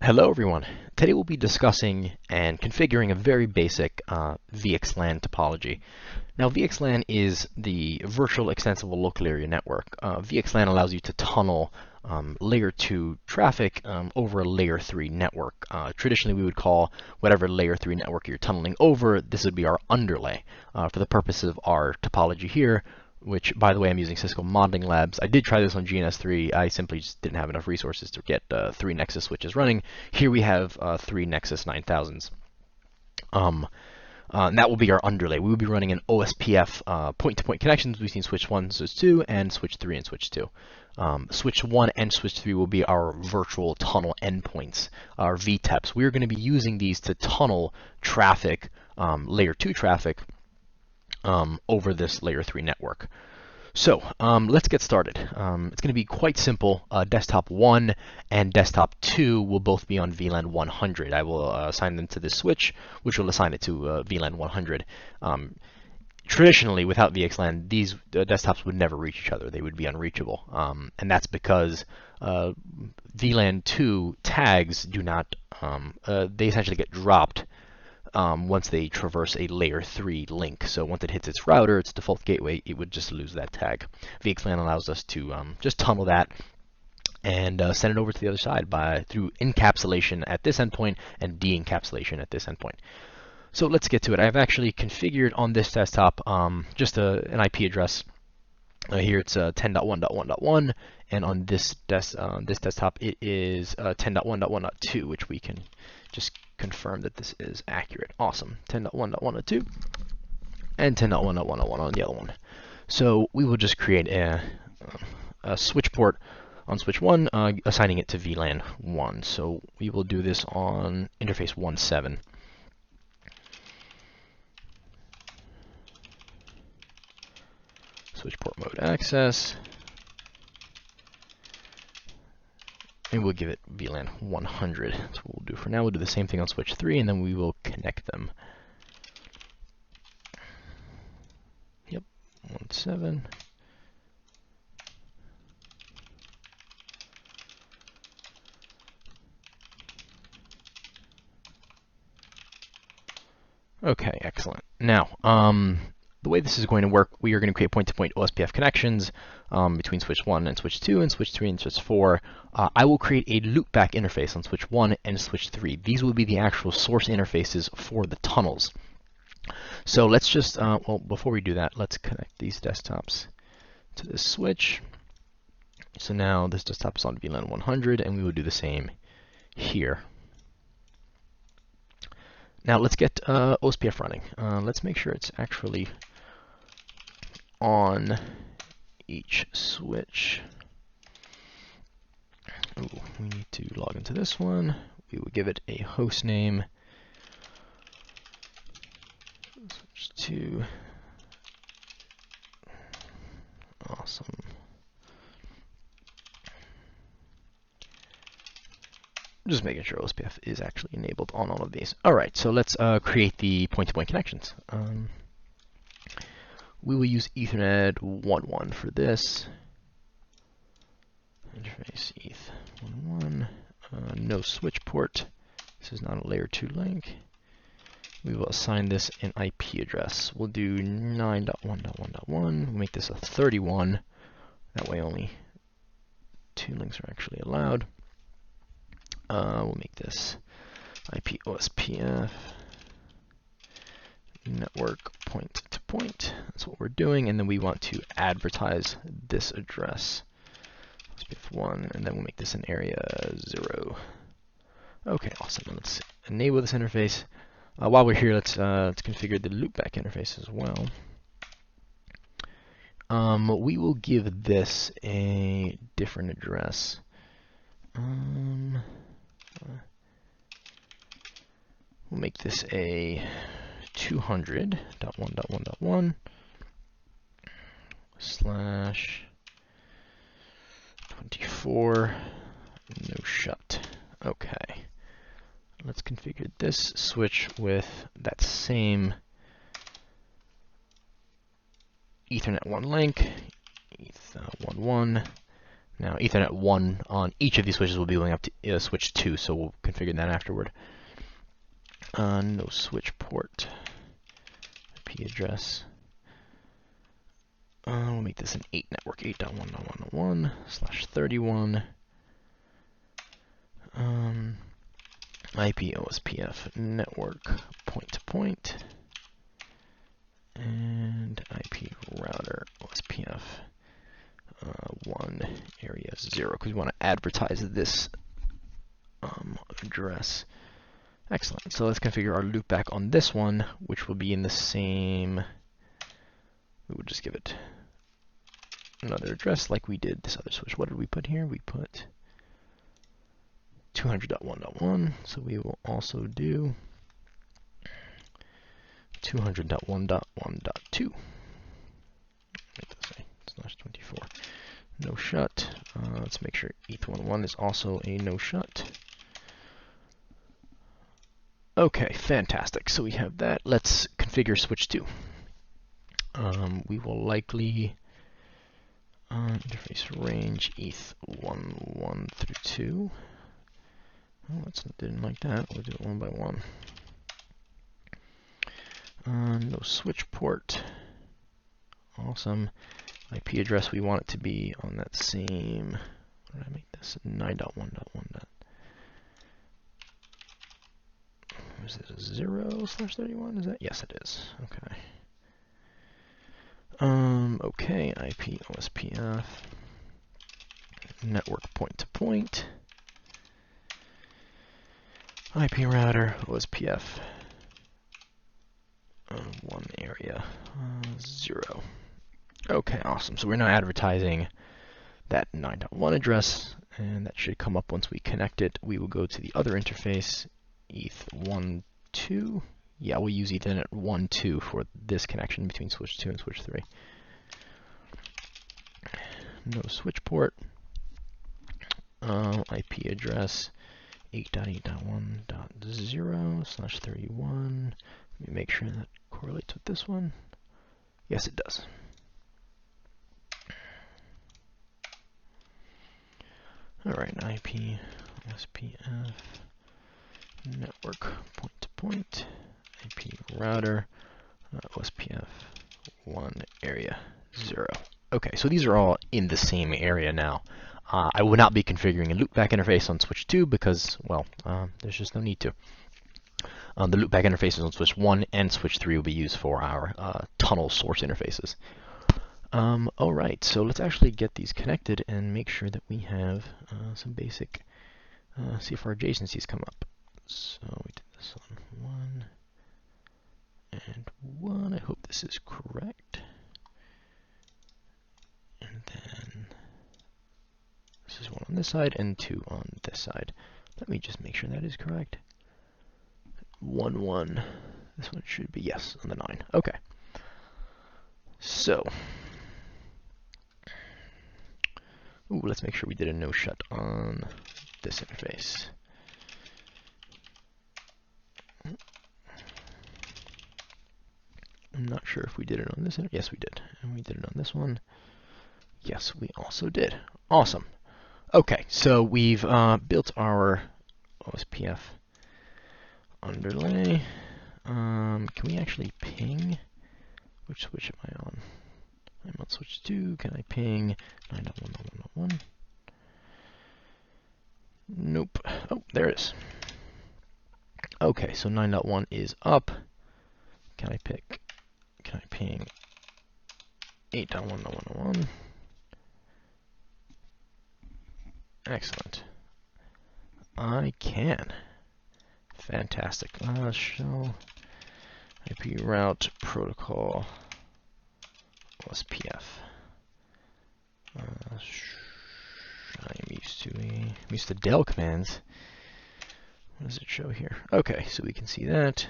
Hello everyone. Today we'll be discussing and configuring a very basic VXLAN topology. Now VXLAN is the Virtual Extensible Local Area Network. VXLAN allows you to tunnel layer 2 traffic over a layer 3 network. Traditionally we would call whatever layer 3 network you're tunneling over, this would be our underlay. For the purpose of our topology here, which, by the way, I'm using Cisco Modeling Labs. I did try this on GNS3. I simply just didn't have enough resources to get 3 Nexus switches running. Here we have 3 Nexus 9000s. And that will be our underlay. We will be running an OSPF point-to-point connections between switch 1 and switch 2 and switch 3 and switch 2. Switch 1 and switch 3 will be our virtual tunnel endpoints, our VTEPs. We are going to be using these to tunnel traffic, layer 2 traffic, over this layer 3 network. So let's get started. It's going to be quite simple. Desktop 1 and desktop 2 will both be on VLAN 100. I will assign them to this switch, which will assign it to VLAN 100. Traditionally, without VXLAN, these desktops would never reach each other. They would be unreachable. And that's because VLAN 2 tags do not, they essentially get dropped once they traverse a layer 3 link. So once it hits its router, its default gateway, it would just lose that tag. VXLAN allows us to just tunnel that and send it over to the other side through encapsulation at this endpoint and de-encapsulation at this endpoint. So let's get to it. I've actually configured on this desktop just an IP address. Here it's 10.1.1.1, and on this desktop it is 10.1.1.2, which we can just confirm that this is accurate. Awesome. 10.1.1.2 and 10.1.1.1 on the other one. So we will just create a switch port on switch 1, assigning it to VLAN 1. So we will do this on interface 1.7. Switch port mode access, and we'll give it VLAN 100. That's what we'll do for now. We'll do the same thing on switch 3, and then we will connect them. Yep, 1.7. Okay, excellent. Now, the way this is going to work, we are going to create point-to-point OSPF connections between switch 1 and switch 2 and switch 3 and switch 4. I will create a loopback interface on switch 1 and switch 3. These will be the actual source interfaces for the tunnels. So let's just, well, before we do that, let's connect these desktops to this switch. So now this desktop is on VLAN 100, and we will do the same here. Now let's get OSPF running. Let's make sure it's actually on each switch. Ooh, we need to log into this one. We will give it a host name. Switch 2. Awesome. Just making sure OSPF is actually enabled on all of these. All right, so let's create the point-to-point connections. We will use Ethernet 1.1 for this. Interface ETH 1.1. No switch port. This is not a layer 2 link. We will assign this an IP address. We'll do 9.1.1.1. We'll make this a 31. That way only 2 links are actually allowed. We'll make this IP OSPF network point-to-point. That's what we're doing, and then we want to advertise this address, OSPF1, and then we'll make this an area 0. Okay, awesome. Let's enable this interface. While we're here, let's configure the loopback interface as well. We will give this a different address. We'll make this a 200.1.1.1 /24 no shut. Okay. Let's configure this switch with that same Ethernet 1 link, ETH 1.1. Now, Ethernet 1 on each of these switches will be going up to switch 2, so we'll configure that afterward. No switch port, IP address. We'll make this an 8 network, 8.1.1.1/31. IP OSPF network point-to-point. And IP router OSPF 1 area 0, because we want to advertise this address. Excellent. So let's configure our loopback on this one, which will be in the same. We would just give it another address like we did this other switch. What did we put here? We put 200.1.1. So we will also do 200.1.1.2. /24. No shut. Let's make sure ETH11 is also a no shut. Okay, fantastic. So we have that. Let's configure switch 2. We will likely interface range ETH11 through 2. Oh, didn't like that. We'll do it one by one. No switch port. Awesome. IP address, we want it to be on that same, what did I make this? 9.1.1. Is it a 0/31? Is that? Yes, it is. Okay. Okay, IP OSPF network point-to-point. IP router OSPF 1 area 0. Okay, awesome. So we're now advertising that 9.1 address, and that should come up once we connect it. We will go to the other interface, ETH12. Yeah, we'll use Ethernet 1.2 for this connection between switch 2 and switch 3. No switch port. IP address 8.8.1.0/31. Let me make sure that correlates with this one. Yes, it does. Alright, IP OSPF network point-to-point. IP router OSPF 1 area 0. Okay, so these are all in the same area now. I will not be configuring a loopback interface on switch 2 because, well, there's just no need to. The loopback interfaces on switch 1 and switch 3 will be used for our tunnel source interfaces. Alright, so let's actually get these connected and make sure that we have some basic, see if our adjacencies come up. So we did this on 1 and 1. I hope this is correct. And then this is 1 on this side and 2 on this side. Let me just make sure that is correct. 1, 1. This one should be, yes, on the 9. Okay. So, let's make sure we did a no shut on this interface. I'm not sure if we did it on this interface. Yes, we did. And we did it on this one. Yes, we also did. Awesome. Okay, so we've built our OSPF underlay. Can we actually ping? Which switch am I on? I'm on switch 2. Can I ping 9.1.1.1? Nope. Oh, there it is. Okay, so 9.1 is up. Can I ping 8.1.1.1? Excellent. I can. Fantastic. Shell IP route protocol OSPF. I'm used to Dell commands. What does it show here? Okay, so we can see that.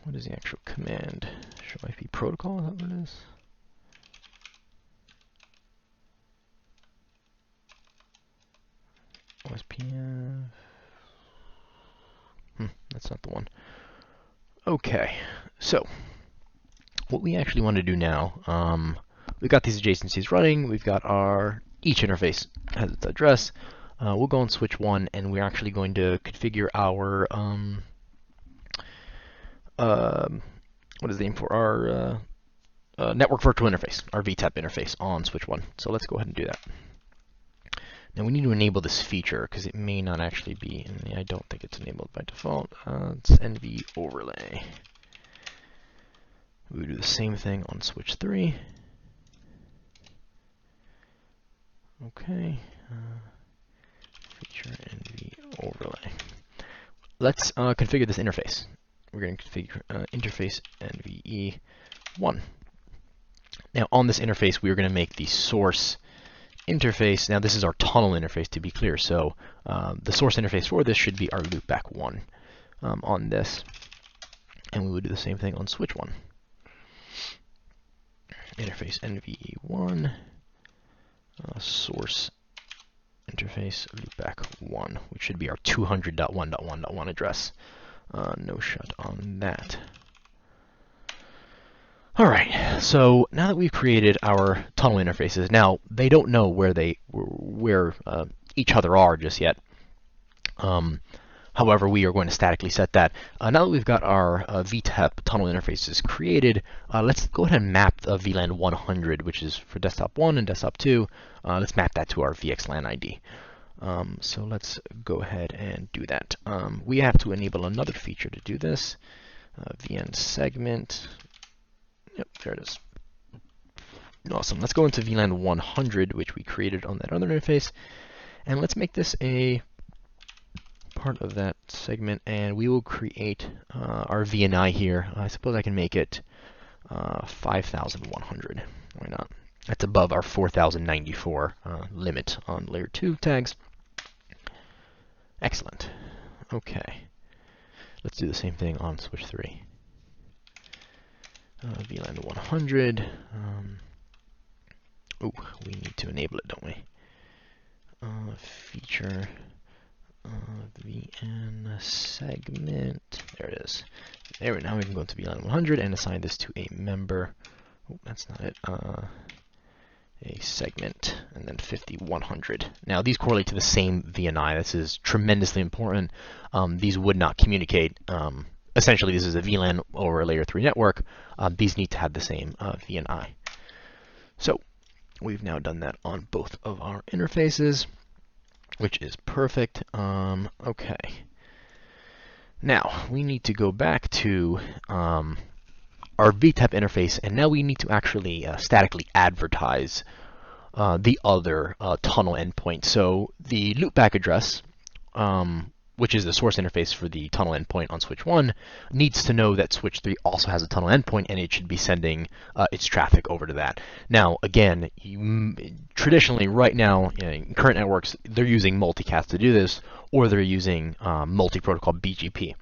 What is the actual command? Show IP protocol, is that what it is? OSPF. That's not the one. Okay, so what we actually want to do now, we've got these adjacencies running, we've got each interface has its address. We'll go on switch 1, and we're actually going to configure our, what is the name for our network virtual interface, our VTEP interface on switch 1. So let's go ahead and do that. Now we need to enable this feature because it may not actually be, and I don't think it's enabled by default. It's NV overlay. We do the same thing on switch 3. Okay. Feature NV overlay. Let's configure this interface. We're going to configure interface NVE1. Now on this interface, we are going to make the source interface. Now this is our tunnel interface, to be clear. So the source interface for this should be our loopback 1 on this. And we would do the same thing on switch 1. Interface NVE1, source interface loopback 1, which should be our 200.1.1.1 address. No shut on that. All right, so now that we've created our tunnel interfaces, now they don't know where each other are just yet. However, we are going to statically set that. Now that we've got our VTEP tunnel interfaces created, let's go ahead and map the VLAN 100, which is for desktop 1 and desktop 2. Let's map that to our VXLAN ID. So let's go ahead and do that. We have to enable another feature to do this. VN segment. Yep, there it is. Awesome. Let's go into VLAN 100, which we created on that other interface, and let's make this a part of that segment, and we will create our VNI here. I suppose I can make it 5,100. Why not? That's above our 4,094 limit on layer 2 tags. Excellent. Okay. Let's do the same thing on switch 3. VLAN 100. Oh, we need to enable it, don't we? Feature VN segment. There it is. There we go. Now we can go into VLAN 100 and assign this to a member. Oh, that's not it. A segment, and then 5100. Now these correlate to the same VNI. This is tremendously important. These would not communicate. Essentially, this is a VLAN over a layer 3 network. These need to have the same VNI. So we've now done that on both of our interfaces, which is perfect. Okay. Now we need to go back to our VTEP interface, and now we need to actually statically advertise the other tunnel endpoint. So the loopback address, which is the source interface for the tunnel endpoint on switch 1, needs to know that switch 3 also has a tunnel endpoint, and it should be sending its traffic over to that. Now, again, traditionally, right now, in current networks, they're using multicast to do this, or they're using multi-protocol BGP.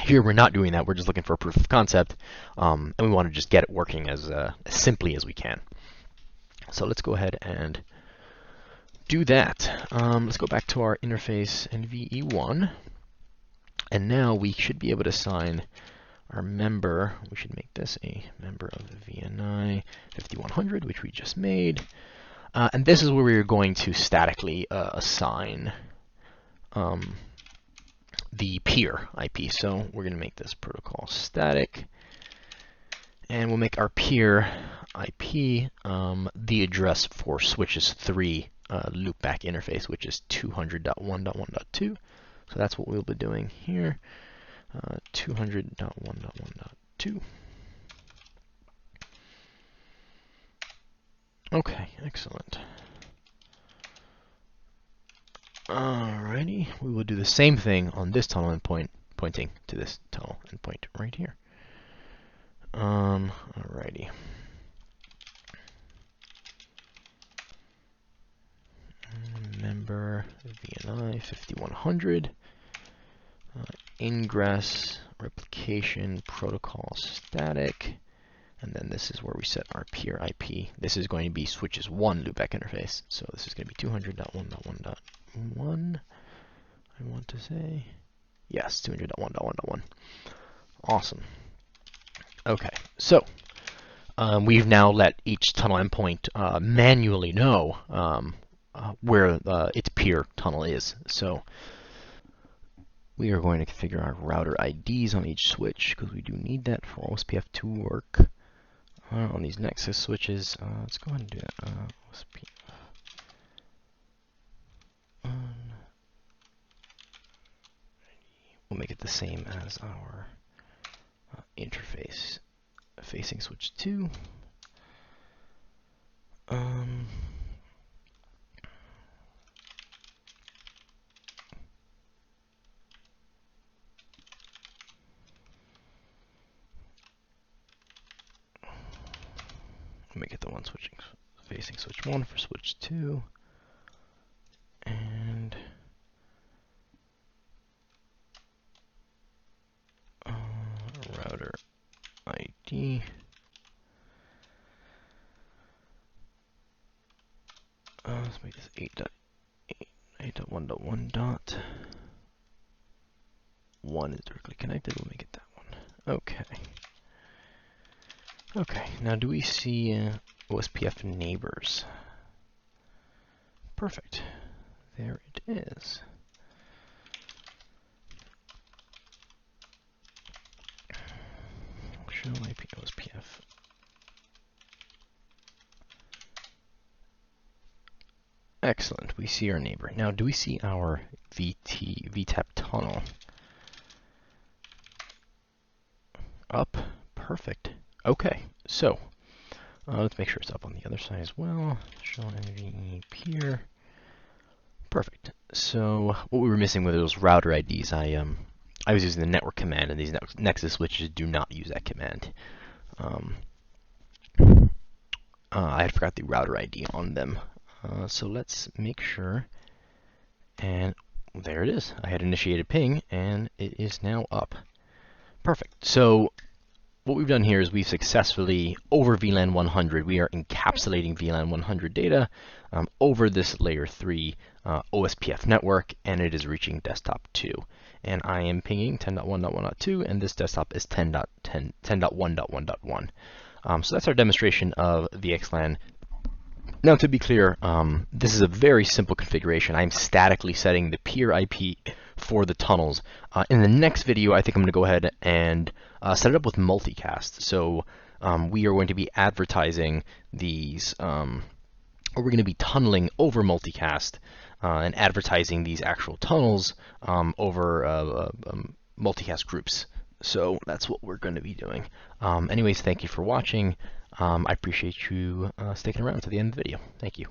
Here, we're not doing that. We're just looking for a proof of concept, and we want to just get it working as simply as we can. So let's go ahead and do that. Let's go back to our interface NVE1, and now we should be able to assign our member. We should make this a member of the VNI 5100, which we just made, and this is where we're going to statically assign the peer IP. So we're going to make this protocol static, and we'll make our peer IP the address for switches 3 loopback interface, which is 200.1.1.2. So that's what we'll be doing here. 200.1.1.2. Okay, excellent. Alrighty, we will do the same thing on this tunnel endpoint, pointing to this tunnel endpoint right here. Alrighty. Member VNI 5100. Ingress replication protocol static. And then this is where we set our peer IP. This is going to be switches 1 loopback interface. So this is going to be 200.1.1.1. I want to say, yes, 200.1.1.1. Awesome. Okay, so we've now let each tunnel endpoint manually know where its peer tunnel is. So we are going to configure our router IDs on each switch because we do need that for OSPF to work on these Nexus switches. Let's go ahead and do that. OSPF on. We'll make it the same as our interface facing switch 2. Make it the one facing switch 1 for switch 2, and router ID. Let's make this 8.1.1.1 is directly connected. We'll make it that one. Okay. Okay, now do we see OSPF neighbors? Perfect. There it is. Show IP OSPF. Excellent. We see our neighbor. Now, do we see our VTEP tunnel? Up. Perfect. Okay, so let's make sure it's up on the other side as well. Show NVE peer. Perfect. So what we were missing with those router IDs, I was using the network command, and these Nexus switches do not use that command. I had forgot the router ID on them. So let's make sure, and there it is. I had initiated ping, and it is now up. Perfect. So what we've done here is we've successfully, over VLAN 100, we are encapsulating VLAN 100 data over this layer 3 OSPF network, and it is reaching desktop 2. And I am pinging 10.1.1.2, and this desktop is 10.1.1.1. So that's our demonstration of VXLAN. Now, to be clear, this is a very simple configuration. I'm statically setting the peer IP for the tunnels. In the next video, I think I'm going to go ahead and set it up with multicast. So we are going to be advertising these, or we're going to be tunneling over multicast and advertising these actual tunnels over multicast groups. So that's what we're going to be doing. Anyways, thank you for watching. I appreciate you sticking around to the end of the video. Thank you.